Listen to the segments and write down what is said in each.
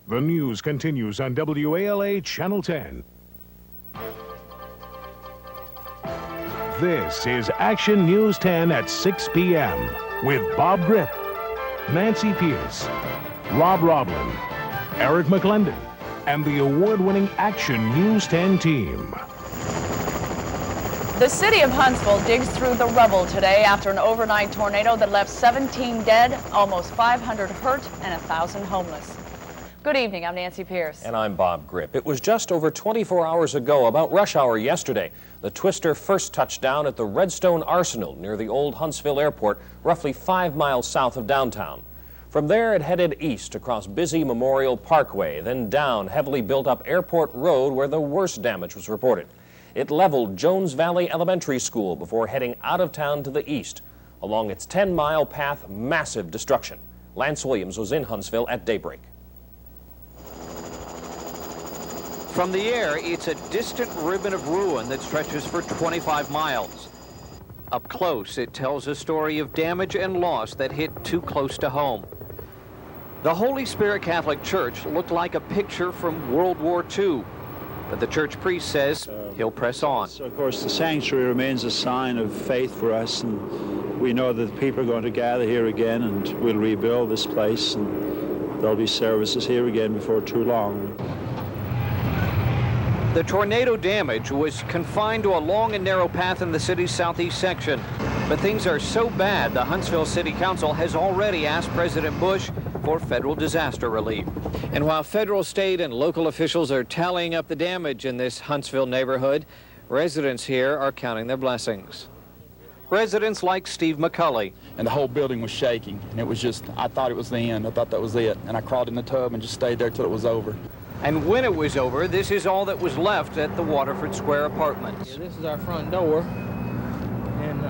The news continues on WALA Channel 10. This is Action News 10 at 6 p.m. with Bob Grip, Nancy Pierce, Rob Roblin, Eric McLendon, and the award-winning Action News 10 team. The city of Huntsville digs through the rubble today after an overnight tornado that left 17 dead, almost 500 hurt, and 1,000 homeless. Good evening, I'm Nancy Pierce. And I'm Bob Grip. It was just over 24 hours ago, about rush hour yesterday, the twister first touched down at the Redstone Arsenal near the old Huntsville Airport, roughly 5 miles south of downtown. From there, it headed east across busy Memorial Parkway, then down heavily built-up Airport Road where the worst damage was reported. It leveled Jones Valley Elementary School before heading out of town to the east. Along its 10-mile path, massive destruction. Lance Williams was in Huntsville at daybreak. From the air, it's a distant ribbon of ruin that stretches for 25 miles. Up close, it tells a story of damage and loss that hit too close to home. The Holy Spirit Catholic Church looked like a picture from World War II, but the church priest says he'll press on. So, of course, the sanctuary remains a sign of faith for us, and we know that the people are going to gather here again, and we'll rebuild this place, and there'll be services here again before too long. The tornado damage was confined to a long and narrow path in the city's southeast section. But things are so bad, the Huntsville City Council has already asked President Bush for federal disaster relief. And while federal, state, and local officials are tallying up the damage in this Huntsville neighborhood, residents here are counting their blessings. Residents like Steve McCulley. And the whole building was shaking, and it was just, I thought it was the end. I thought that was it. And I crawled in the tub and just stayed there till it was over. And when it was over, this is all that was left at the Waterford Square Apartments. Yeah, this is our front door, and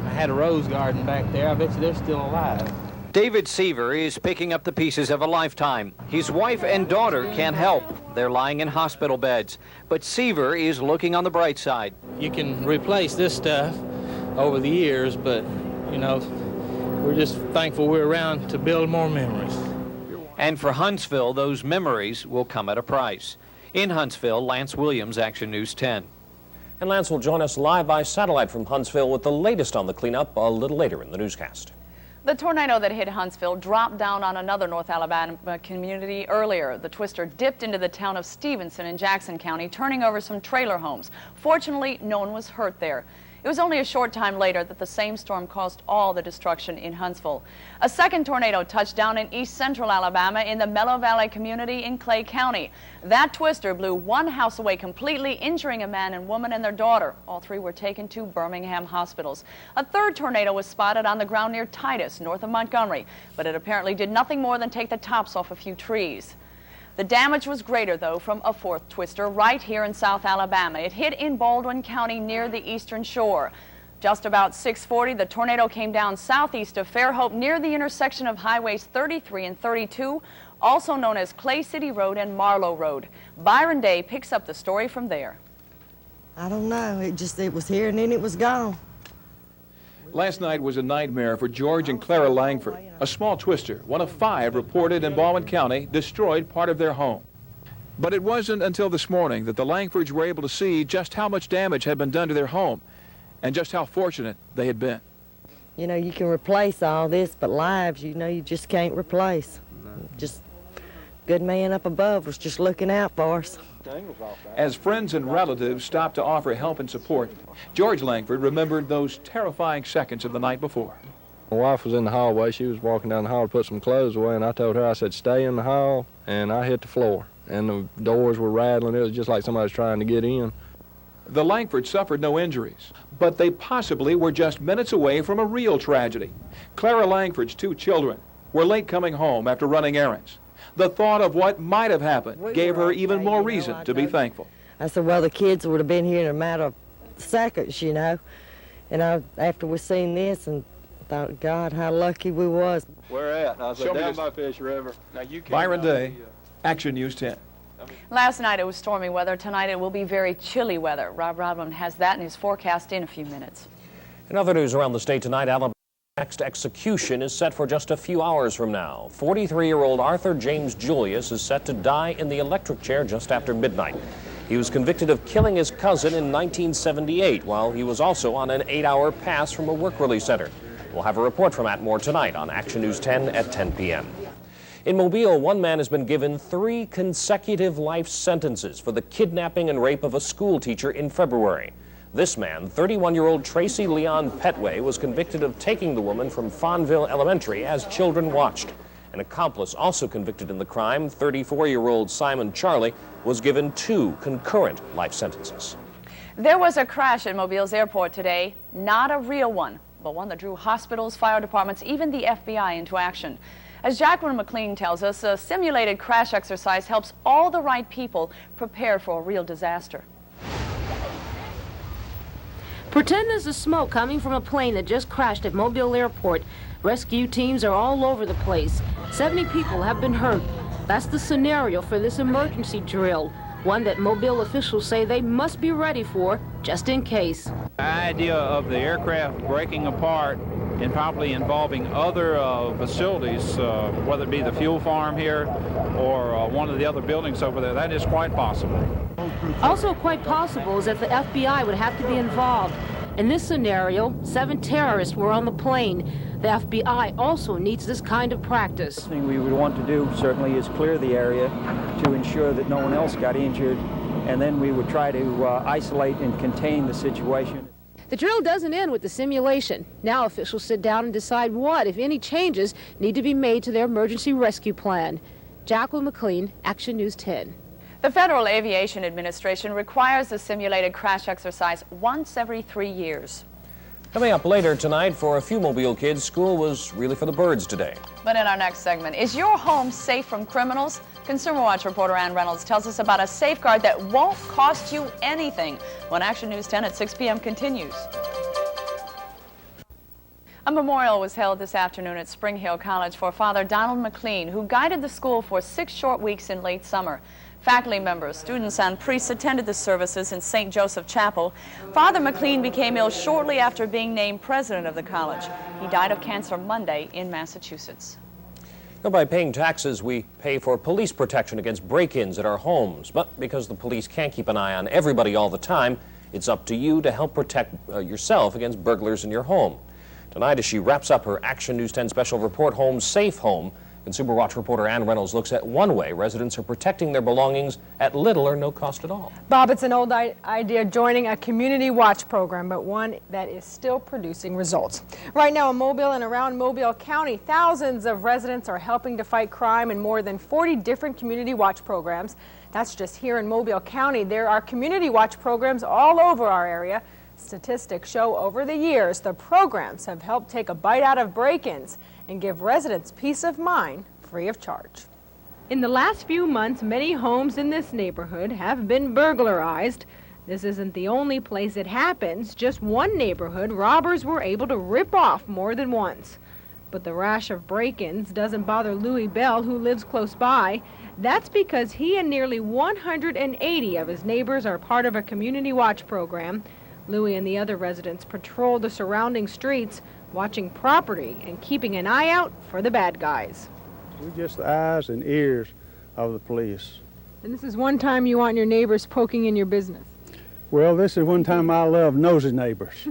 I had a rose garden back there. I bet you they're still alive. David Seaver is picking up the pieces of a lifetime. His wife and daughter can't help. They're lying in hospital beds. But Seaver is looking on the bright side. You can replace this stuff over the years, but, you know, we're just thankful we're around to build more memories. And for Huntsville, those memories will come at a price. In Huntsville, Lance Williams, Action News 10. And Lance will join us live by satellite from Huntsville with the latest on the cleanup a little later in the newscast. The tornado that hit Huntsville dropped down on another North Alabama community earlier. The twister dipped into the town of Stevenson in Jackson County, turning over some trailer homes. Fortunately, no one was hurt there. It was only a short time later that the same storm caused all the destruction in Huntsville. A second tornado touched down in east central Alabama in the Mellow Valley community in Clay County. That twister blew one house away completely, injuring a man and woman and their daughter. All three were taken to Birmingham hospitals. A third tornado was spotted on the ground near Titus, north of Montgomery, but it apparently did nothing more than take the tops off a few trees. The damage was greater, though, from a fourth twister right here in South Alabama. It hit in Baldwin County near the eastern shore. Just about 6:40, the tornado came down southeast of Fairhope near the intersection of Highways 33 and 32, also known as Clay City Road and Marlow Road. Byron Day picks up the story from there. I don't know. It was here and then it was gone. Last night was a nightmare for George and Clara Langford. A small twister, one of 5 reported in Baldwin County, destroyed part of their home. But it wasn't until this morning that the Langfords were able to see just how much damage had been done to their home and just how fortunate they had been. You know, you can replace all this, but lives, you know, you just can't replace. Just good man up above was just looking out for us. As friends and relatives stopped to offer help and support, George Langford remembered those terrifying seconds of the night before. My wife was in the hallway. She was walking down the hall to put some clothes away, and I told her, I said, stay in the hall, and I hit the floor. And the doors were rattling. It was just like somebody was trying to get in. The Langfords suffered no injuries, but they possibly were just minutes away from a real tragedy. Clara Langford's 2 children were late coming home after running errands. The thought of what might have happened gave her even more reason to be thankful. I said, well, the kids would have been here in a matter of seconds, you know. And after we seen this, and thought, God, how lucky we was. Where at? I said, down by Fish River. Now you Byron Day, Action News 10. Last night it was stormy weather. Tonight it will be very chilly weather. Rob Roblin has that in his forecast in a few minutes. In other news around the state tonight, Alabama Next execution is set for just a few hours from now. 43-year-old Arthur James Julius is set to die in the electric chair just after midnight. He was convicted of killing his cousin in 1978 while he was also on an 8-hour pass from a work-release center. We'll have a report from Atmore tonight on Action News 10 at 10 p.m. In Mobile, one man has been given 3 consecutive life sentences for the kidnapping and rape of a school teacher in February. This man, 31-year-old Tracy Leon Petway, was convicted of taking the woman from Fonville Elementary as children watched. An accomplice also convicted in the crime, 34-year-old Simon Charlie, was given 2 concurrent life sentences. There was a crash at Mobile's airport today, not a real one, but one that drew hospitals, fire departments, even the FBI into action. As Jacqueline McLean tells us, a simulated crash exercise helps all the right people prepare for a real disaster. Pretend there's a smoke coming from a plane that just crashed at Mobile Airport. Rescue teams are all over the place. 70 people have been hurt. That's the scenario for this emergency drill, one that Mobile officials say they must be ready for, just in case. The idea of the aircraft breaking apart and probably involving other facilities, whether it be the fuel farm here or one of the other buildings over there, that is quite possible. Also quite possible is that the FBI would have to be involved. In this scenario, 7 terrorists were on the plane. The FBI also needs this kind of practice. The thing we would want to do certainly is clear the area to ensure that no one else got injured, and then we would try to isolate and contain the situation. The drill doesn't end with the simulation. Now officials sit down and decide what, if any, changes need to be made to their emergency rescue plan. Jacqueline McLean, Action News 10. The Federal Aviation Administration requires a simulated crash exercise once every 3 years. Coming up later tonight, for a few Mobile kids, school was really for the birds today. But in our next segment, is your home safe from criminals? Consumer Watch reporter Reynolds tells us about a safeguard that won't cost you anything when Action News 10 at 6 p.m. continues. A memorial was held this afternoon at Spring Hill College for Father Donald McLean, who guided the school for 6 short weeks in late summer. Faculty members, students, and priests attended the services in St. Joseph Chapel. Father McLean became ill shortly after being named president of the college. He died of cancer Monday in Massachusetts. Now, by paying taxes, we pay for police protection against break-ins at our homes. But because the police can't keep an eye on everybody all the time, it's up to you to help protect yourself against burglars in your home. Tonight, as she wraps up her Action News 10 special report, Home Safe Home, Consumer Watch reporter Ann Reynolds looks at one way residents are protecting their belongings at little or no cost at all. Bob, it's an old idea joining a community watch program, but one that is still producing results. Right now in Mobile and around Mobile County, thousands of residents are helping to fight crime in more than 40 different community watch programs. That's just here in Mobile County. There are community watch programs all over our area. Statistics show over the years the programs have helped take a bite out of break-ins and give residents peace of mind free of charge. In the last few months, many homes in this neighborhood have been burglarized. This isn't the only place it happens. Just one neighborhood, robbers were able to rip off more than once. But the rash of break-ins doesn't bother Louis Bell, who lives close by. That's because he and nearly 180 of his neighbors are part of a community watch program. Louis and the other residents patrol the surrounding streets, watching property and keeping an eye out for the bad guys. We're just the eyes and ears of the police. And this is one time you want your neighbors poking in your business. Well, this is one time I love nosy neighbors.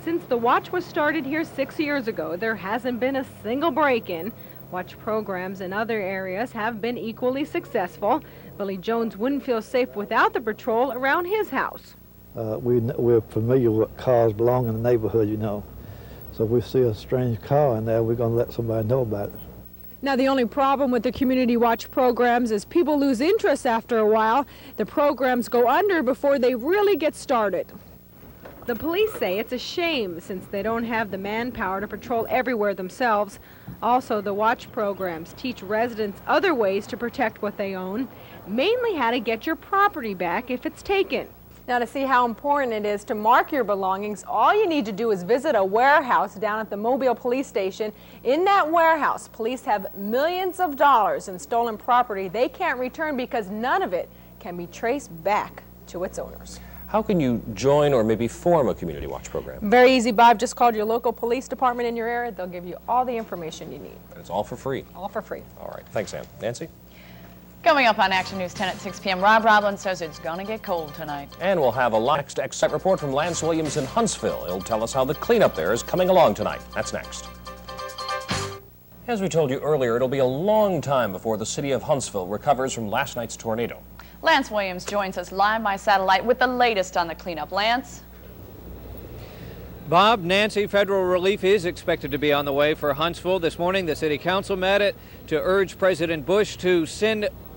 Since the watch was started here 6 years ago, there hasn't been a single break-in. Watch programs in other areas have been equally successful. Billy Jones wouldn't feel safe without the patrol around his house. We're familiar with cars belong in the neighborhood, you know. So if we see a strange car in there, we're going to let somebody know about it. Now, the only problem with the community watch programs is people lose interest after a while. The programs go under before they really get started. The police say it's a shame since they don't have the manpower to patrol everywhere themselves. Also, the watch programs teach residents other ways to protect what they own, mainly how to get your property back if it's taken. Now, to see how important it is to mark your belongings, all you need to do is visit a warehouse down at the Mobile Police Station. In that warehouse, police have millions of dollars in stolen property they can't return because none of it can be traced back to its owners. How can you join or maybe form a community watch program? Very easy, Bob. Just call your local police department in your area. They'll give you all the information you need. And it's all for free. All for free. All right. Thanks, Ann. Nancy? Coming up on Action News 10 at 6 p.m., Rob Roblin says it's going to get cold tonight. And we'll have a next Excite report from Lance Williams in Huntsville. He'll tell us how the cleanup there is coming along tonight. That's next. As we told you earlier, it'll be a long time before the city of Huntsville recovers from last night's tornado. Lance Williams joins us live by satellite with the latest on the cleanup. Lance? Bob, Nancy, federal relief is expected to be on the way for Huntsville. This morning, the city council met it to urge President Bush to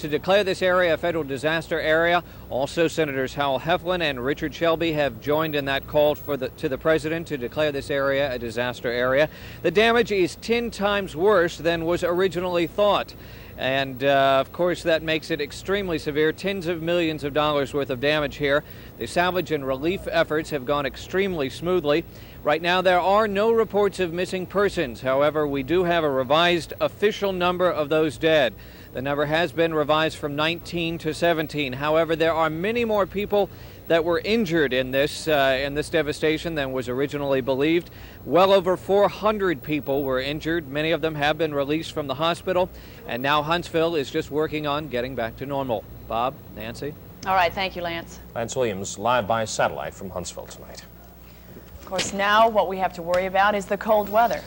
declare this area a federal disaster area. Also, Senators Howell Heflin and Richard Shelby have joined in that call to the president to declare this area a disaster area. The damage is 10 times worse than was originally thought. And, of course, that makes it extremely severe. Tens of millions of dollars worth of damage here. The salvage and relief efforts have gone extremely smoothly. Right now, there are no reports of missing persons. However, we do have a revised official number of those dead. The number has been revised from 19 to 17. However, there are many more people that were injured in this devastation than was originally believed. Well over 400 people were injured. Many of them have been released from the hospital, and now Huntsville is just working on getting back to normal. Bob, Nancy? All right, thank you, Lance. Lance Williams, live by satellite from Huntsville tonight. Of course, now what we have to worry about is the cold weather.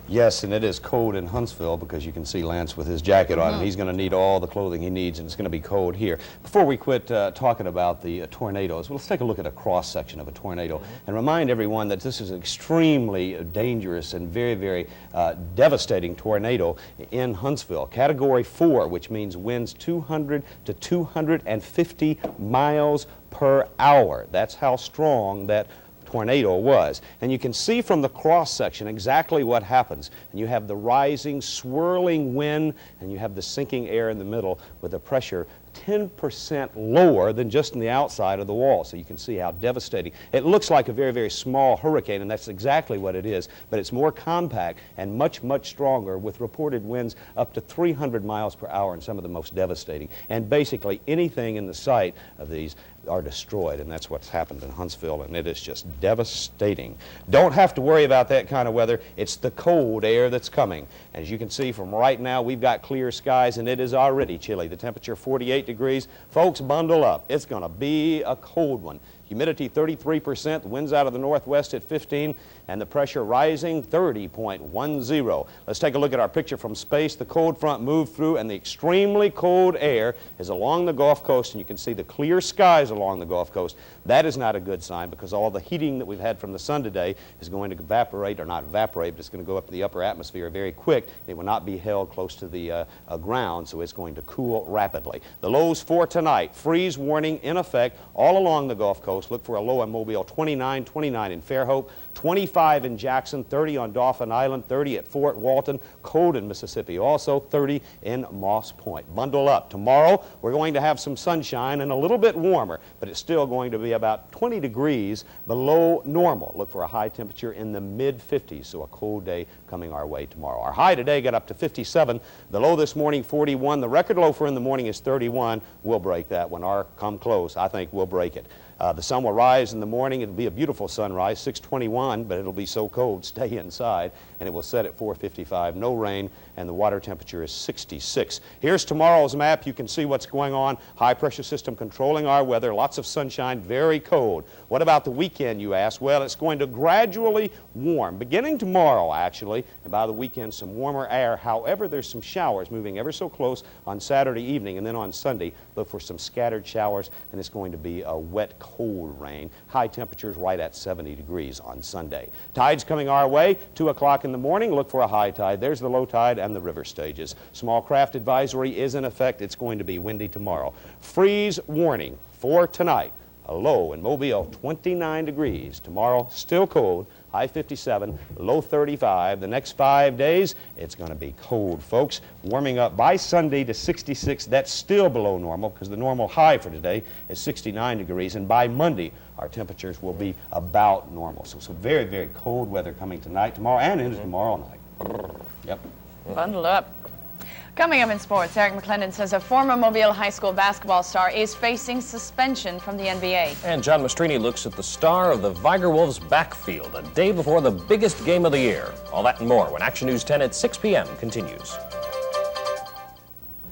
Yes, and it is cold in Huntsville because you can see Lance with his jacket on, and he's going to need all the clothing he needs, and it's going to be cold here. Before we quit talking about the tornadoes, let's take a look at a cross-section of a tornado and remind everyone that this is an extremely dangerous and very, very devastating tornado in Huntsville. Category 4, which means winds 200 to 250 miles per hour. That's how strong that tornado was. And you can see from the cross-section exactly what happens. And you have the rising, swirling wind, and you have the sinking air in the middle with the pressure 10% lower than just on the outside of the wall. So you can see how devastating. It looks like a very, very small hurricane, and that's exactly what it is, but it's more compact and much, much stronger with reported winds up to 300 miles per hour and some of the most devastating. And basically anything in the sight of these are destroyed, and that's what's happened in Huntsville, and it is just devastating. Don't have to worry about that kind of weather. It's the cold air that's coming. As you can see from right now, we've got clear skies, and it is already chilly. The temperature 48 degrees. Folks, bundle up. It's going to be a cold one. Humidity 33%, the winds out of the northwest at 15, and the pressure rising 30.10. Let's take a look at our picture from space. The cold front moved through, and the extremely cold air is along the Gulf Coast, and you can see the clear skies along the Gulf Coast. That is not a good sign because all the heating that we've had from the sun today is going to evaporate, or not evaporate, but it's going to go up to the upper atmosphere very quick. It will not be held close to the ground, so it's going to cool rapidly. The lows for tonight, freeze warning in effect all along the Gulf Coast. Look for a low in Mobile, 29 in Fairhope, 25 in Jackson, 30 on Dauphin Island, 30 at Fort Walton, cold in Mississippi also, 30 in Moss Point. Bundle up. Tomorrow we're going to have some sunshine and a little bit warmer, but it's still going to be about 20 degrees below normal. Look for a high temperature in the mid-50s, so a cold day coming our way tomorrow. Our high today got up to 57, the low this morning 41. The record low for in the morning is 31. We'll break that when our come close. I think we'll break it. The sun will rise in the morning. It'll be a beautiful sunrise, 6:21, but it'll be so cold, stay inside, and it will set at 4:55. No rain, and the water temperature is 66. Here's tomorrow's map. You can see what's going on. High pressure system controlling our weather. Lots of sunshine, very cold. What about the weekend, you ask? Well, it's going to gradually warm, beginning tomorrow, actually, and by the weekend, some warmer air. However, there's some showers moving ever so close on Saturday evening, and then on Sunday, look for some scattered showers, and it's going to be a wet, cold rain. High temperatures right at 70 degrees on Sunday. Tides coming our way, 2 o'clock in the morning. Look for a high tide. There's the low tide and the river stages. Small craft advisory is in effect. It's going to be windy tomorrow. Freeze warning for tonight. A low in Mobile, 29 degrees. Tomorrow, still cold. High 57, low 35. The next 5 days, it's going to be cold, folks. Warming up by Sunday to 66. That's still below normal because the normal high for today is 69 degrees. And by Monday, our temperatures will be about normal. So some very, very cold weather coming tonight, tomorrow, and into tomorrow night. Yep. Bundle up. Coming up in sports, Eric McLendon says a former Mobile High School basketball star is facing suspension from the NBA. And John Mastrini looks at the star of the Viger Wolves backfield a day before the biggest game of the year. All that and more when Action News 10 at 6 p.m. continues.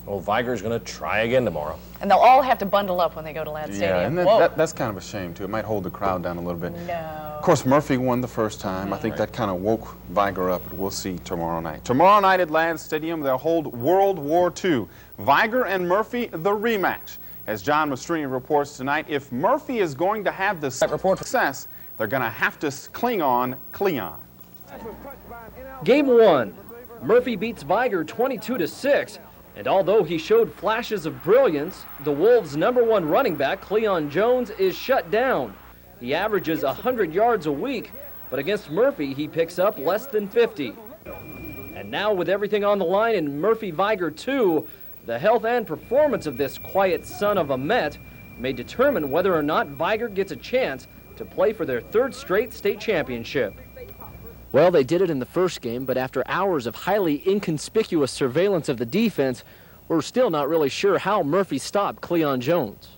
Well, Viger's going to try again tomorrow. And they'll all have to bundle up when they go to Ladd Stadium. Yeah, and that's kind of a shame, too. It might hold the crowd down a little bit. No. Of course, Murphy won the first time. I think that kind of woke Viger up, but we'll see tomorrow night. Tomorrow night at Ladd Stadium, they'll hold World War II. Viger and Murphy, the rematch. As John Mastrini reports tonight, if Murphy is going to have this success, they're going to have to cling on Cleon. Game 1. Murphy beats Viger 22-6. And although he showed flashes of brilliance, the Wolves' #1 running back, Cleon Jones, is shut down. He averages 100 yards a week, but against Murphy, he picks up less than 50. And now with everything on the line in Murphy-Viger 2, the health and performance of this quiet son of a Met may determine whether or not Viger gets a chance to play for their 3rd straight state championship. Well, they did it in the first game, but after hours of highly inconspicuous surveillance of the defense, we're still not really sure how Murphy stopped Cleon Jones.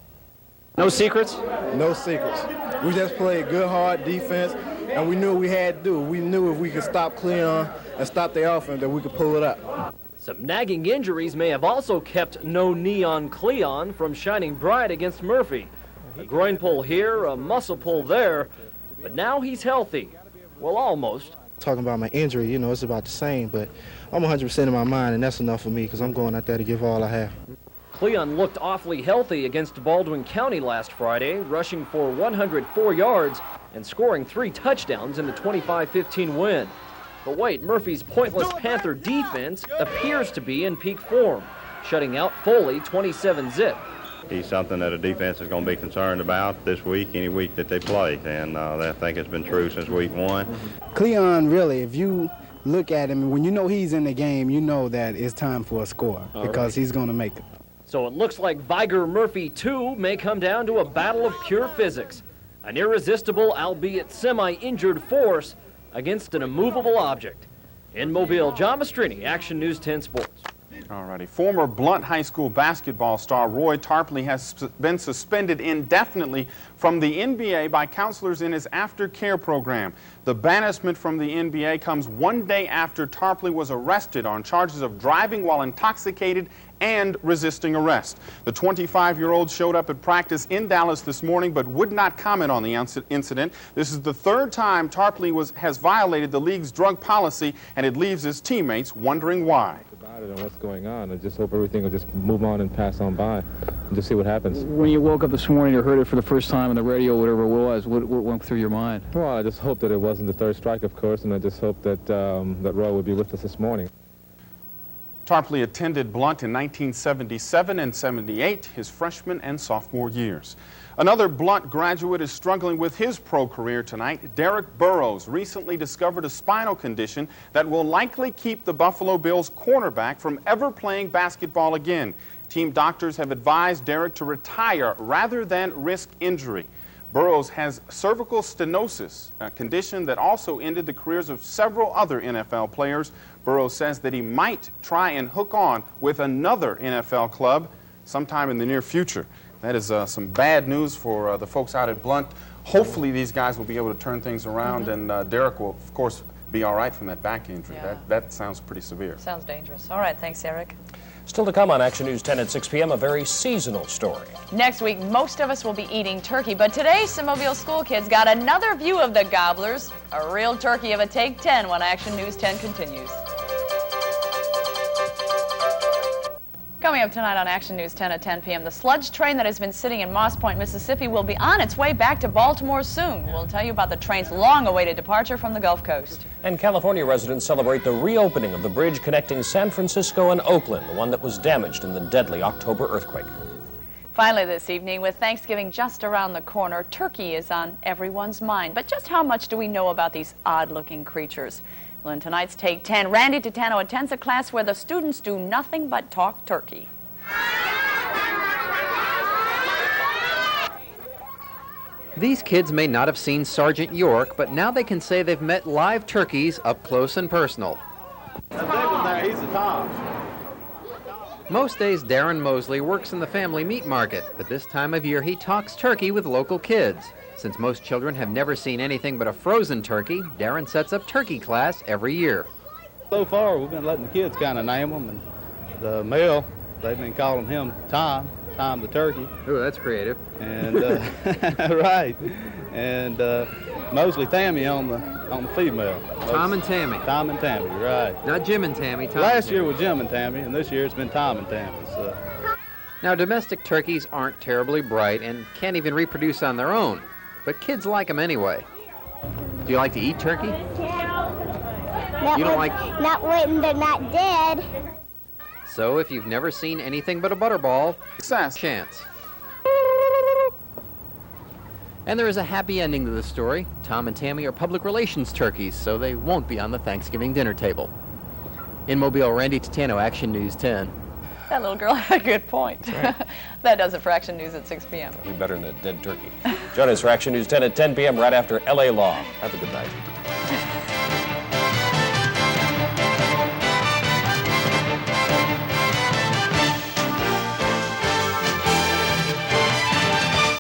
No secrets? No secrets. We just played good, hard defense, and we knew what we had to do. We knew if we could stop Cleon and stop the offense that we could pull it up. Some nagging injuries may have also kept no knee on Cleon from shining bright against Murphy. A groin pull here, a muscle pull there, but now he's healthy. Well, almost. Talking about my injury, you know, it's about the same, but I'm 100% in my mind, and that's enough for me because I'm going out there to give all I have. Cleon looked awfully healthy against Baldwin County last Friday, rushing for 104 yards and scoring 3 touchdowns in the 25-15 win. But wait, Murphy's pointless Panther defense appears to be in peak form, shutting out Foley 27-zip. He's something that a defense is going to be concerned about this week, any week that they play, and I think it's been true since week 1. Cleon, really, if you look at him, when you know he's in the game, you know that it's time for a score because he's going to make it. So it looks like Viger Murphy 2 may come down to a battle of pure physics, an irresistible, albeit semi-injured force against an immovable object. In Mobile, John Mastrini, Action News 10 Sports. Alrighty. Former Blunt High School basketball star Roy Tarpley has been suspended indefinitely from the NBA by counselors in his aftercare program. The banishment from the NBA comes 1 day after Tarpley was arrested on charges of driving while intoxicated and resisting arrest. The 25-year-old showed up at practice in Dallas this morning but would not comment on the incident. This is the 3rd time Tarpley has violated the league's drug policy, and it leaves his teammates wondering why. About it and what's going on. I just hope everything will just move on and pass on by and just see what happens. When you woke up this morning or heard it for the first time on the radio, whatever it was, what went through your mind? Well, I just hope that it wasn't the 3rd strike, of course, and I just hope that that Roy would be with us this morning. Tarpley attended Blunt in 1977 and 78, his freshman and sophomore years. Another Blunt graduate is struggling with his pro career tonight. Derek Burrows recently discovered a spinal condition that will likely keep the Buffalo Bills cornerback from ever playing basketball again. Team doctors have advised Derek to retire rather than risk injury. Burrows has cervical stenosis, a condition that also ended the careers of several other NFL players. Burrows says that he might try and hook on with another NFL club sometime in the near future. That is some bad news for the folks out at Blunt. Hopefully these guys will be able to turn things around, and Derek will, of course, be all right from that back injury. Yeah. That sounds pretty severe. Sounds dangerous. All right, thanks, Eric. Still to come on Action News 10 at 6 p.m., a very seasonal story. Next week, most of us will be eating turkey, but today some Mobile school kids got another view of the gobblers. A real turkey of a Take 10 when Action News 10 continues. Coming up tonight on Action News 10 at 10 p.m., the sludge train that has been sitting in Moss Point, Mississippi will be on its way back to Baltimore soon. We'll tell you about the train's long-awaited departure from the Gulf Coast. And California residents celebrate the reopening of the bridge connecting San Francisco and Oakland, the one that was damaged in the deadly October earthquake. Finally this evening, with Thanksgiving just around the corner, turkey is on everyone's mind. But just how much do we know about these odd-looking creatures? Well, in tonight's Take 10, Randy Tatano attends a class where the students do nothing but talk turkey. These kids may not have seen Sergeant York, but now they can say they've met live turkeys up close and personal. He's the Tom. Most days, Darren Mosley works in the family meat market, but this time of year he talks turkey with local kids. Since most children have never seen anything but a frozen turkey, Darren sets up turkey class every year. So far, we've been letting the kids kind of name them, and the male, they've been calling him Tom the turkey. Ooh, that's creative. And right, and mostly Tammy on the female. Tom and Tammy. Tom and Tammy, right. Not Jim and Tammy. Tom Last year was Jim and Tammy, and this year it's been Tom and Tammy. So. Now, domestic turkeys aren't terribly bright and can't even reproduce on their own, but kids like them anyway. Do you like to eat turkey? Not when they're not dead. So if you've never seen anything but a butterball, chance. And there is a happy ending to the story. Tom and Tammy are public relations turkeys, so they won't be on the Thanksgiving dinner table. In Mobile, Randy Tatano, Action News 10. That little girl had a good point. Right. That does it for Action News at 6 p.m. That'd be better than a dead turkey. Join us for Action News 10 at 10 p.m. right after L.A. Law. Have a good night.